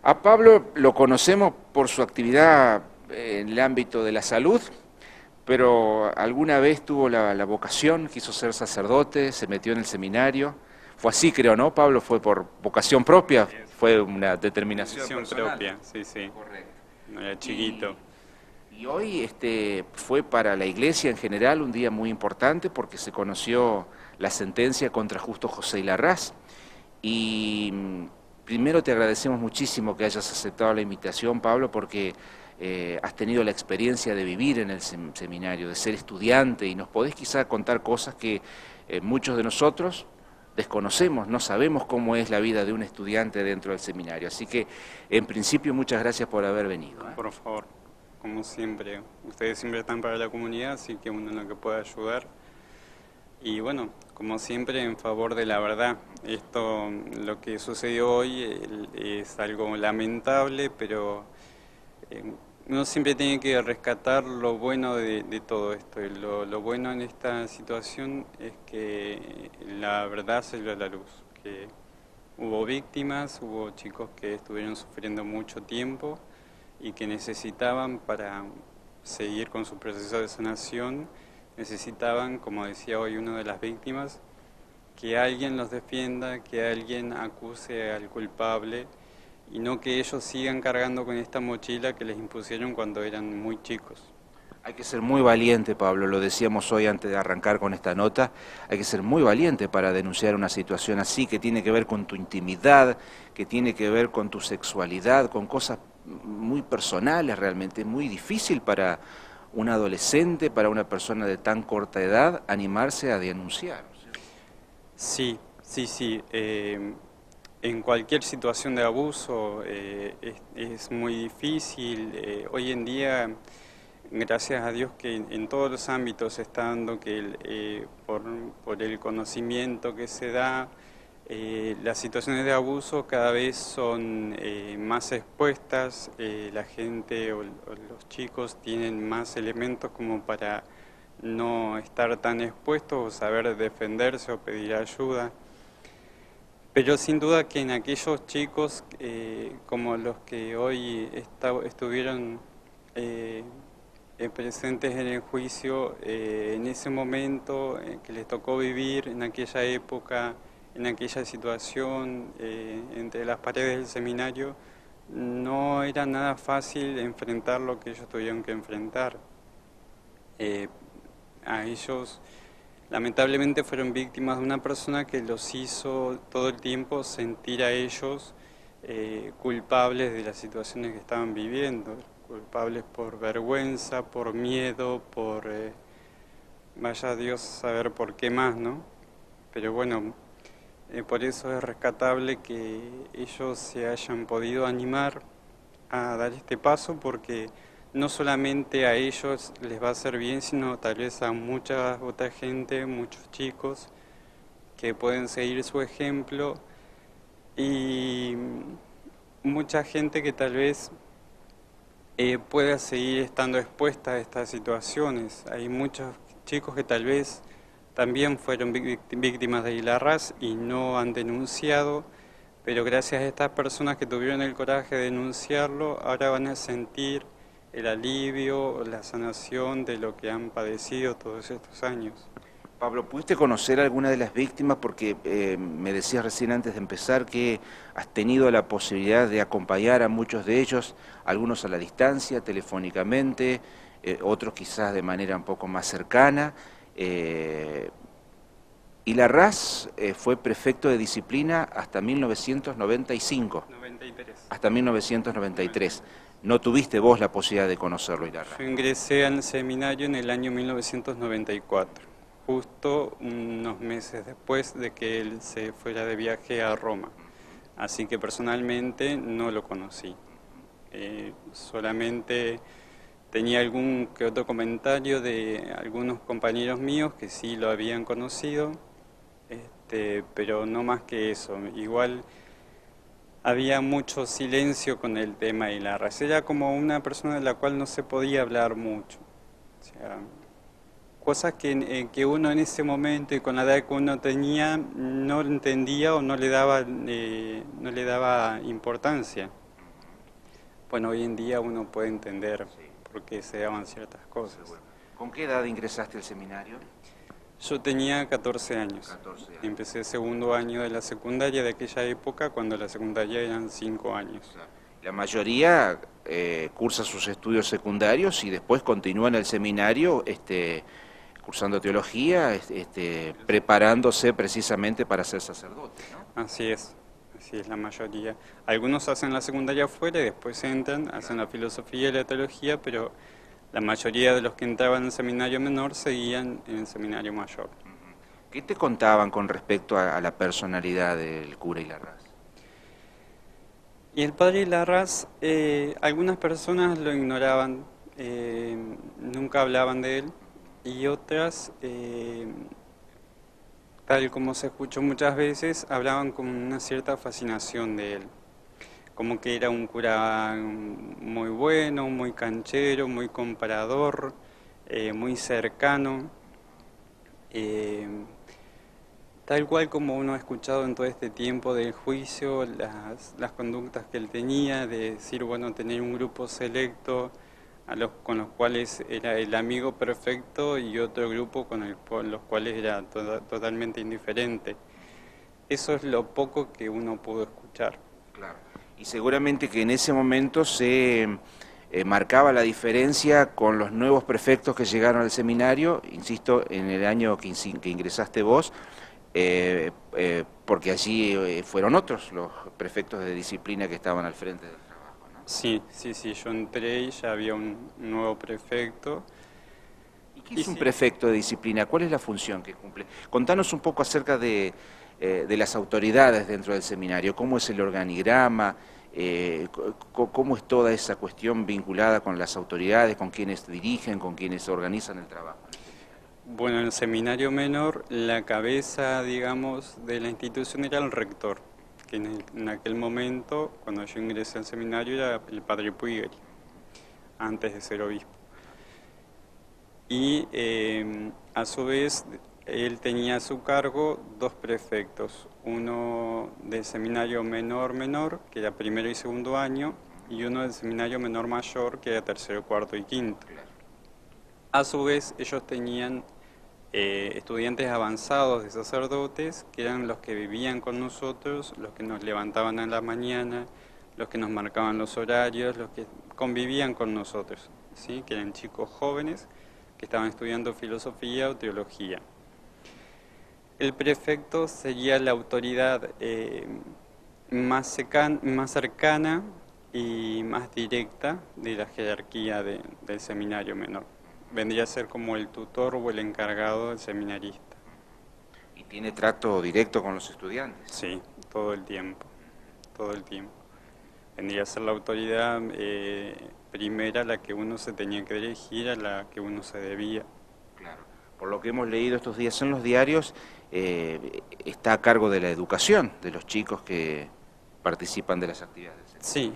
A Pablo lo conocemos por su actividad en el ámbito de la salud, pero alguna vez tuvo la vocación, quiso ser sacerdote, se metió en el seminario. Fue así, creo, ¿no? Pablo fue por vocación propia, fue una determinación personal. Propia, sí, sí. Correcto. No era chiquito. Y hoy fue para la Iglesia en general un día muy importante porque se conoció la sentencia contra Justo José Larraz. Y primero te agradecemos muchísimo que hayas aceptado la invitación, Pablo, porque has tenido la experiencia de vivir en el seminario, de ser estudiante, y nos podés quizá contar cosas que muchos de nosotros desconocemos, no sabemos cómo es la vida de un estudiante dentro del seminario. Así que, en principio, muchas gracias por haber venido. Por favor, como siempre, ustedes siempre están para la comunidad, así que uno en lo que pueda ayudar. Y bueno, como siempre, en favor de la verdad. Lo que sucedió hoy es algo lamentable, pero uno siempre tiene que rescatar lo bueno de todo esto. Y lo bueno en esta situación es que la verdad salió a la luz, que hubo víctimas, hubo chicos que estuvieron sufriendo mucho tiempo y que necesitaban, para seguir con su proceso de sanación, necesitaban, como decía hoy una de las víctimas, que alguien los defienda, que alguien acuse al culpable y no que ellos sigan cargando con esta mochila que les impusieron cuando eran muy chicos. Hay que ser muy valiente, Pablo, lo decíamos hoy antes de arrancar con esta nota, hay que ser muy valiente para denunciar una situación así que tiene que ver con tu intimidad, que tiene que ver con tu sexualidad, con cosas muy personales realmente, muy difícil para un adolescente, para una persona de tan corta edad, animarse a denunciar. Sí, sí, sí. En cualquier situación de abuso es muy difícil. Hoy en día, gracias a Dios que en todos los ámbitos se está dando que por el conocimiento que se da, las situaciones de abuso cada vez son más expuestas, la gente o los chicos tienen más elementos como para no estar tan expuestos o saber defenderse o pedir ayuda. Pero sin duda que en aquellos chicos como los que hoy estuvieron presentes en el juicio, en ese momento que les tocó vivir, en aquella época, en aquella situación, entre las paredes del seminario, no era nada fácil enfrentar lo que ellos tuvieron que enfrentar. A ellos lamentablemente fueron víctimas de una persona que los hizo todo el tiempo sentir a ellos culpables de las situaciones que estaban viviendo, culpables por vergüenza, por miedo, vaya Dios a saber por qué más, ¿no? Pero bueno, por eso es rescatable que ellos se hayan podido animar a dar este paso, porque no solamente a ellos les va a hacer bien, sino tal vez a mucha otra gente, muchos chicos que pueden seguir su ejemplo y mucha gente que tal vez pueda seguir estando expuesta a estas situaciones. Hay muchos chicos que tal vez también fueron víctimas de Larraz y no han denunciado, pero gracias a estas personas que tuvieron el coraje de denunciarlo, ahora van a sentir el alivio, la sanación de lo que han padecido todos estos años. Pablo, ¿pudiste conocer a alguna de las víctimas? Porque me decías recién antes de empezar que has tenido la posibilidad de acompañar a muchos de ellos, algunos a la distancia, telefónicamente, otros quizás de manera un poco más cercana. Y Larraz fue prefecto de disciplina hasta 1995. 93. Hasta 1993. No tuviste vos la posibilidad de conocerlo, Larraz. Yo ingresé al seminario en el año 1994, justo unos meses después de que él se fuera de viaje a Roma. Así que personalmente no lo conocí. Solamente tenía algún que otro comentario de algunos compañeros míos que sí lo habían conocido, pero no más que eso. Igual había mucho silencio con el tema de Larraz. Era como una persona de la cual no se podía hablar mucho. O sea, cosas que uno en ese momento y con la edad que uno tenía no entendía o no le daba importancia. bueno, hoy en día uno puede entender Sí, por qué se daban ciertas cosas. seguro. ¿Con qué edad ingresaste al seminario? Yo tenía 14 años. 14 años. Empecé segundo año de la secundaria de aquella época, cuando la secundaria eran 5 años. Claro. La mayoría cursa sus estudios secundarios y después continúa en el seminario cursando teología, preparándose precisamente para ser sacerdote, ¿no? Así es la mayoría. Algunos hacen la secundaria afuera y después entran, hacen la filosofía y la teología, pero la mayoría de los que entraban en el seminario menor seguían en el seminario mayor. ¿Qué te contaban con respecto a la personalidad del cura Larraz? Y el padre Larraz, algunas personas lo ignoraban, nunca hablaban de él, y otras, tal como se escuchó muchas veces, hablaban con una cierta fascinación de él, como que era un cura muy bueno, muy canchero, muy comparador, muy cercano, eh, tal cual como uno ha escuchado en todo este tiempo del juicio, las conductas que él tenía, de decir, bueno, tener un grupo selecto con los cuales era el amigo perfecto y otro grupo con los cuales era totalmente indiferente. Eso es lo poco que uno pudo escuchar. Claro. Y seguramente que en ese momento se marcaba la diferencia con los nuevos prefectos que llegaron al seminario, insisto, en el año que ingresaste vos, porque allí fueron otros los prefectos de disciplina que estaban al frente del trabajo, ¿no? Sí, yo entré y ya había un nuevo prefecto. ¿Y qué es un prefecto de disciplina? ¿Cuál es la función que cumple? Contanos un poco acerca de las autoridades dentro del seminario, cómo es el organigrama, cómo es toda esa cuestión vinculada con las autoridades, con quienes dirigen, con quienes organizan el trabajo. Bueno, en el seminario menor, la cabeza, digamos, de la institución era el rector, que en aquel momento, cuando yo ingresé al seminario, era el padre Puigel, antes de ser obispo. Y a su vez, él tenía a su cargo dos prefectos, uno del seminario menor, que era primero y segundo año, y uno del seminario menor mayor, que era tercero, cuarto y quinto. A su vez, ellos tenían estudiantes avanzados de sacerdotes, que eran los que vivían con nosotros, los que nos levantaban a la mañana, los que nos marcaban los horarios, los que convivían con nosotros, ¿sí? Que eran chicos jóvenes que estaban estudiando filosofía o teología. El prefecto sería la autoridad más cercana y más directa de la jerarquía del seminario menor. Vendría a ser como el tutor o el encargado del seminarista. ¿Y tiene trato directo con los estudiantes? Sí, todo el tiempo. Vendría a ser la autoridad primera a la que uno se tenía que dirigir, a la que uno se debía. Claro. Por lo que hemos leído estos días en los diarios, está a cargo de la educación de los chicos que participan de las actividades. Sí.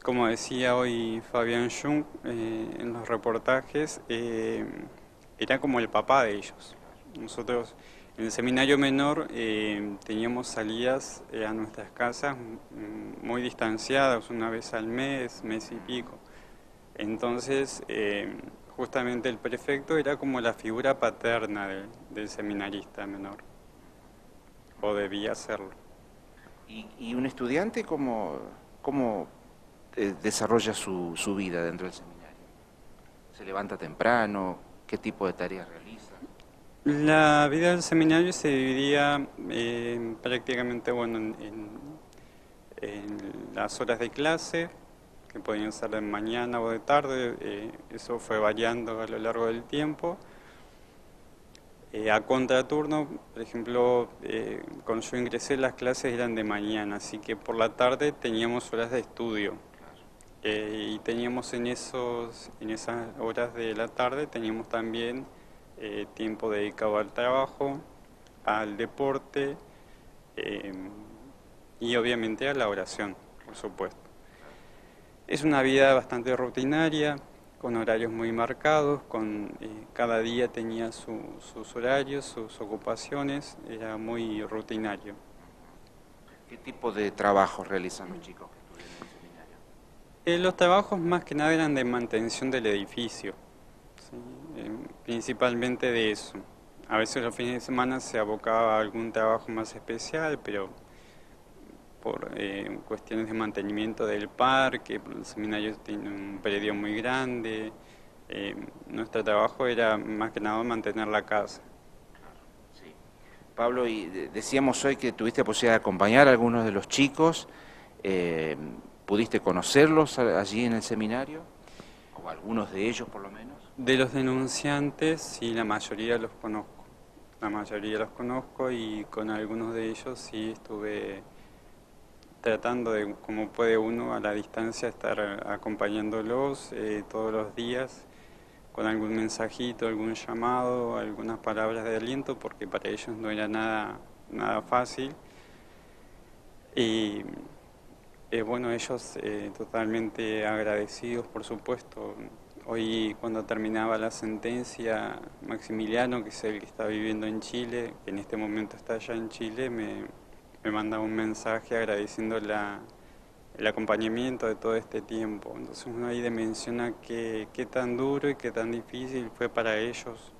Como decía hoy Fabián Jung en los reportajes, era como el papá de ellos. Nosotros en el seminario menor teníamos salidas a nuestras casas muy distanciadas, una vez al mes y pico. Entonces, justamente el prefecto era como la figura paterna del seminarista menor, o debía serlo. ¿Y un estudiante cómo desarrolla su vida dentro del seminario? ¿Se levanta temprano? ¿Qué tipo de tareas realiza? La vida del seminario se dividía prácticamente en las horas de clase, que podían ser de mañana o de tarde, eso fue variando a lo largo del tiempo. A contraturno, por ejemplo, cuando yo ingresé las clases eran de mañana, así que por la tarde teníamos horas de estudio. Y teníamos en esas horas de la tarde, teníamos también tiempo dedicado al trabajo, al deporte y obviamente a la oración, por supuesto. Es una vida bastante rutinaria, con horarios muy marcados, cada día tenía sus horarios, sus ocupaciones, era muy rutinario. ¿Qué tipo de trabajos realizan los chicos que estudian en el seminario? Los trabajos más que nada eran de mantención del edificio, ¿sí? Principalmente de eso. A veces los fines de semana se abocaba a algún trabajo más especial, pero por cuestiones de mantenimiento del parque, porque el seminario tiene un predio muy grande. Nuestro trabajo era más que nada mantener la casa. Sí. Pablo, y decíamos hoy que tuviste la posibilidad de acompañar a algunos de los chicos. eh, ¿Pudiste conocerlos allí en el seminario? ¿O algunos de ellos por lo menos? De los denunciantes, sí, la mayoría los conozco. La mayoría los conozco y con algunos de ellos sí estuve tratando de, como puede uno a la distancia, estar acompañándolos todos los días con algún mensajito, algún llamado, algunas palabras de aliento, porque para ellos no era nada fácil. Y bueno, ellos totalmente agradecidos, por supuesto. Hoy, cuando terminaba la sentencia, Maximiliano, que es el que está viviendo en Chile, que en este momento está allá en Chile, me manda un mensaje agradeciendo el acompañamiento de todo este tiempo. Entonces uno ahí dimensiona qué tan duro y qué tan difícil fue para ellos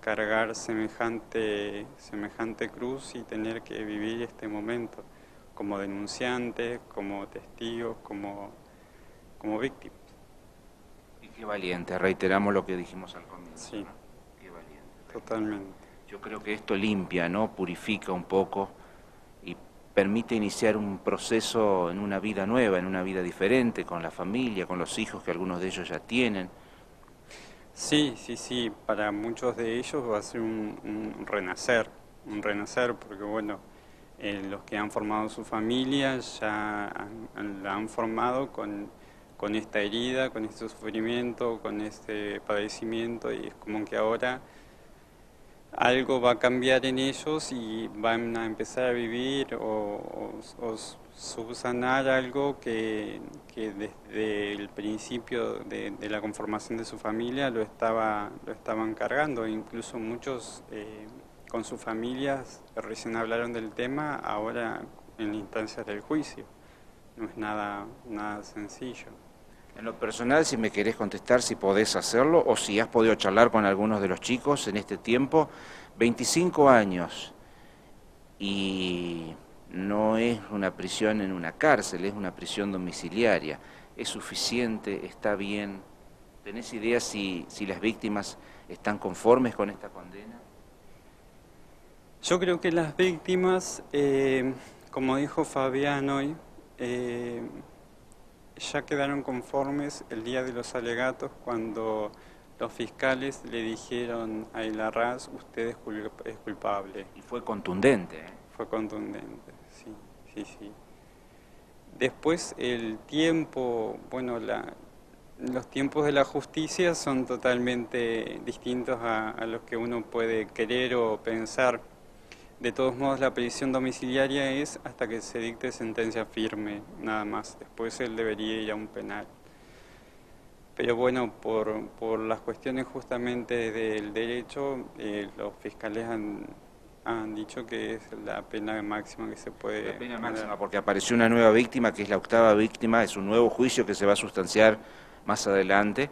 cargar semejante cruz y tener que vivir este momento como denunciantes, como testigos, como víctimas. Y qué valiente, reiteramos lo que dijimos al comienzo, Sí, ¿no? Qué valiente. totalmente. Yo creo que esto limpia, ¿no? Purifica un poco y permite iniciar un proceso en una vida nueva, en una vida diferente, con la familia, con los hijos que algunos de ellos ya tienen. Sí, sí, sí, para muchos de ellos va a ser un renacer, porque bueno, los que han formado su familia ya la han formado con esta herida, con este sufrimiento, con este padecimiento, y es como que ahora algo va a cambiar en ellos y van a empezar a vivir o subsanar algo que desde el principio de la conformación de su familia lo estaban cargando. Incluso muchos con sus familias recién hablaron del tema, ahora en la instancia del juicio. No es nada sencillo. En lo personal, si me querés contestar, si podés hacerlo, o si has podido charlar con algunos de los chicos en este tiempo, 25 años, y no es una prisión en una cárcel, es una prisión domiciliaria. ¿Es suficiente? ¿Está bien? ¿Tenés idea si las víctimas están conformes con esta condena? Yo creo que las víctimas, como dijo Fabián hoy, ya quedaron conformes el día de los alegatos cuando los fiscales le dijeron a Larraz, usted es culpable. Y fue contundente, ¿eh? Fue contundente, sí, sí, sí. Después el tiempo, bueno, los tiempos de la justicia son totalmente distintos a los que uno puede querer o pensar. De todos modos, la prisión domiciliaria es hasta que se dicte sentencia firme, nada más. Después él debería ir a un penal. Pero bueno, por las cuestiones justamente del derecho, los fiscales han dicho que es la pena máxima que se puede... La pena dar. máxima, porque apareció una nueva víctima, que es la octava víctima, es un nuevo juicio que se va a sustanciar más adelante,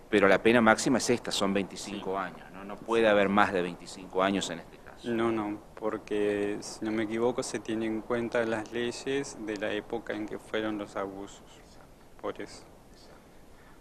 pero la pena máxima es esta, son 25 años, ¿no? No puede haber más de 25 años en este caso. No, porque si no me equivoco se tienen en cuenta las leyes de la época en que fueron los abusos, por eso.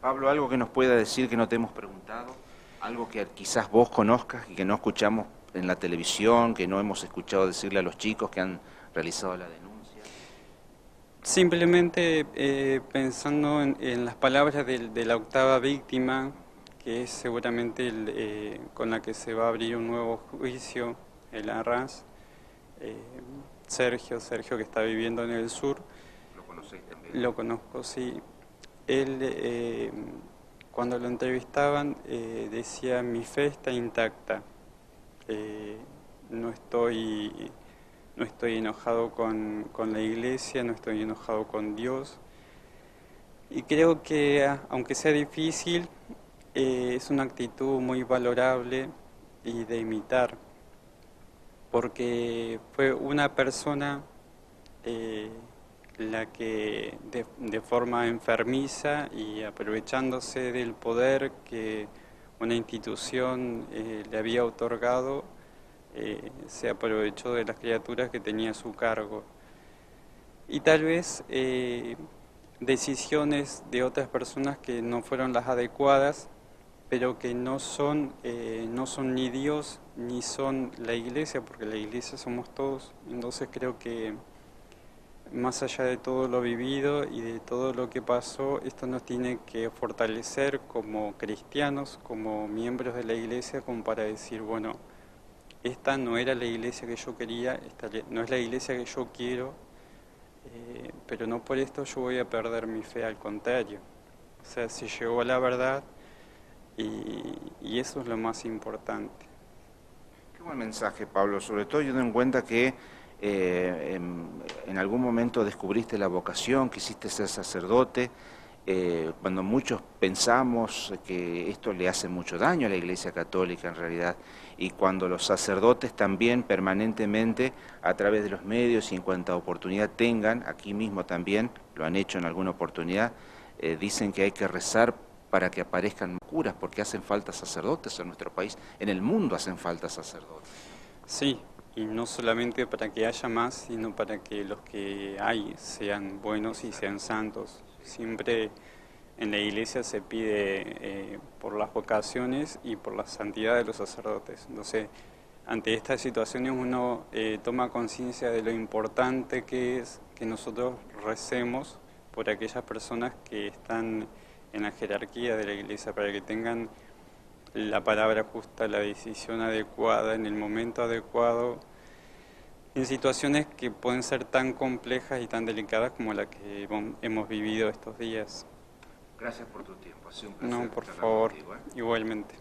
Pablo, algo que nos pueda decir que no te hemos preguntado, algo que quizás vos conozcas y que no escuchamos en la televisión, que no hemos escuchado decirle a los chicos que han realizado la denuncia. Simplemente pensando en las palabras de la octava víctima, que es seguramente con la que se va a abrir un nuevo juicio, el Arras, Sergio que está viviendo en el sur. ¿Lo conocés también? Lo conozco, sí. Él, cuando lo entrevistaban, decía, mi fe está intacta, no estoy enojado con la iglesia, no estoy enojado con Dios. Y creo que, aunque sea difícil, es una actitud muy valorable y de imitar, porque fue una persona la que de forma enfermiza y aprovechándose del poder que una institución le había otorgado, se aprovechó de las criaturas que tenía a su cargo. Y tal vez decisiones de otras personas que no fueron las adecuadas, pero que no son ni Dios ni son la Iglesia, porque la Iglesia somos todos. Entonces creo que más allá de todo lo vivido y de todo lo que pasó, esto nos tiene que fortalecer como cristianos, como miembros de la Iglesia, como para decir, bueno, esta no era la Iglesia que yo quería, esta no es la Iglesia que yo quiero, pero no por esto yo voy a perder mi fe, al contrario. O sea, se llegó a la verdad y eso es lo más importante. Qué buen mensaje, Pablo, sobre todo teniendo en cuenta que en algún momento descubriste la vocación, quisiste ser sacerdote, cuando muchos pensamos que esto le hace mucho daño a la Iglesia Católica en realidad, y cuando los sacerdotes también permanentemente a través de los medios y en cuanta oportunidad tengan, aquí mismo también lo han hecho en alguna oportunidad, dicen que hay que rezar para que aparezcan curas, porque hacen falta sacerdotes en nuestro país, en el mundo hacen falta sacerdotes. Sí, y no solamente para que haya más, sino para que los que hay sean buenos y sean santos. Siempre en la Iglesia se pide por las vocaciones y por la santidad de los sacerdotes. Entonces, ante estas situaciones uno toma conciencia de lo importante que es que nosotros recemos por aquellas personas que están en la jerarquía de la Iglesia, para que tengan la palabra justa, la decisión adecuada, en el momento adecuado, en situaciones que pueden ser tan complejas y tan delicadas como la que hemos vivido estos días. Gracias por tu tiempo, ha sido un placer. No, por favor, igualmente.